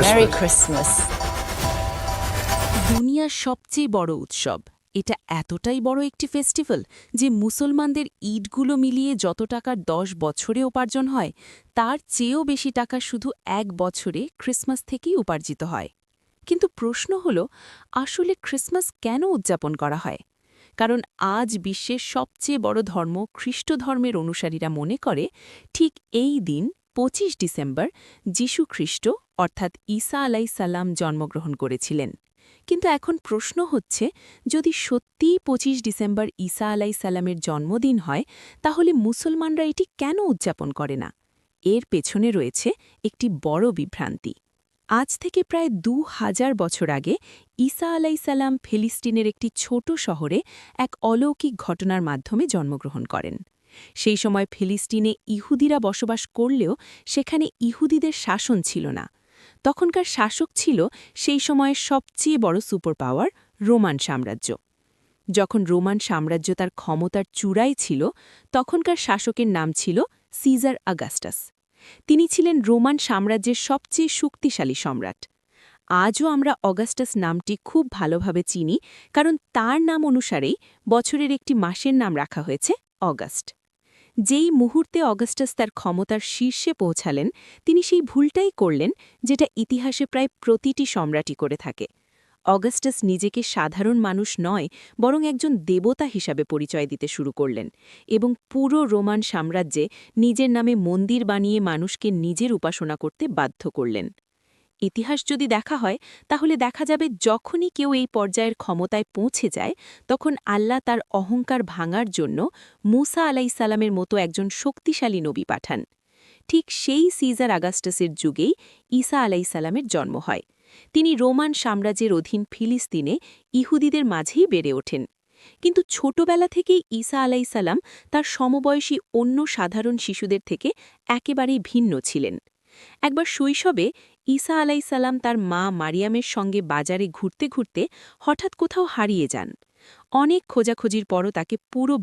Merry Christmas. দুনিয়ার সবচেয়ে বড় উৎসব এটা এতটাই বড় একটি ফেস্টিভ্যাল যে মুসলমানদের ঈদগুলো মিলিয়ে যত টাকার 10 বছরে উপার্জন হয় তার চেয়েও বেশি টাকা শুধু এক বছরে ক্রিসমাস থেকেই উপার্জিত হয়। কিন্তু প্রশ্ন হল, আসলে ক্রিসমাস কেন উদযাপন করা হয়? কারণ আজ বিশ্বের সবচেয়ে বড় ধর্ম খ্রিস্ট ধর্মের অনুসারীরা মনে করে ঠিক এই দিন 25 ডিসেম্বর যীশু খ্রিস্ট অর্থাৎ ঈসা আলাইসাল্লাম জন্মগ্রহণ করেছিলেন। কিন্তু এখন প্রশ্ন হচ্ছে, যদি সত্যিই 25 ডিসেম্বর ঈসা আলাইসাল্লামের জন্মদিন হয় তাহলে মুসলমানরা এটি কেন উদযাপন করে না? এর পেছনে রয়েছে একটি বড় বিভ্রান্তি। আজ থেকে প্রায় 2000 বছর আগে ঈসা আলাইসাল্লাম ফিলিস্তিনের একটি ছোট শহরে এক অলৌকিক ঘটনার মাধ্যমে জন্মগ্রহণ করেন। সেই সময় ফিলিস্তিনে ইহুদিরা বসবাস করলেও সেখানে ইহুদিদের শাসন ছিল না। তখনকার শাসক ছিল সেই সময়ের সবচেয়ে বড় সুপার পাওয়ার রোমান সাম্রাজ্য। যখন রোমান সাম্রাজ্য তার ক্ষমতার চূড়ায় ছিল তখনকার শাসকের নাম ছিল সিজার আগাস্টাস। তিনি ছিলেন রোমান সাম্রাজ্যের সবচেয়ে শক্তিশালী সম্রাট। আজও আমরা অগাস্টাস নামটি খুব ভালোভাবে চিনি, কারণ তার নাম অনুসারেই বছরের একটি মাসের নাম রাখা হয়েছে অগাস্ট। যেই মুহূর্তে অগাস্টাস তার ক্ষমতার শীর্ষে পৌঁছালেন তিনি সেই ভুলটাই করলেন যেটা ইতিহাসে প্রায় প্রতিটি সম্রাটই করে থাকে। অগাস্টাস নিজেকে সাধারণ মানুষ নয় বরং একজন দেবতা হিসাবে পরিচয় দিতে শুরু করলেন এবং পুরো রোমান সাম্রাজ্যে নিজের নামে মন্দির বানিয়ে মানুষকে নিজের উপাসনা করতে বাধ্য করলেন। ইতিহাস যদি দেখা হয় তাহলে দেখা যাবে যখনই কেউ এই পর্যায়ের ক্ষমতায় পৌঁছে যায় তখন আল্লাহ তার অহংকার ভাঙার জন্য মুসা আলাইসাল্লামের মতো একজন শক্তিশালী নবী পাঠান। ঠিক সেই সিজার আগাস্টাসের যুগেই ঈসা আলাইসাল্লামের জন্ম হয়। তিনি রোমান সাম্রাজ্যের অধীন ফিলিস্তিনে ইহুদিদের মাঝেই বেড়ে ওঠেন। কিন্তু ছোটবেলা থেকেই ঈসা আলাইসাল্লাম তার সমবয়সী অন্য সাধারণ শিশুদের থেকে একেবারেই ভিন্ন ছিলেন। একবার শৈশবে ঈসা আলাইসাল্লাম তার মা মারিয়ামের সঙ্গে বাজারে ঘুরতে ঘুরতে হঠাৎ কোথাও হারিয়ে যান। অনেক খোঁজাখুঁজির পরও তাকে পুরো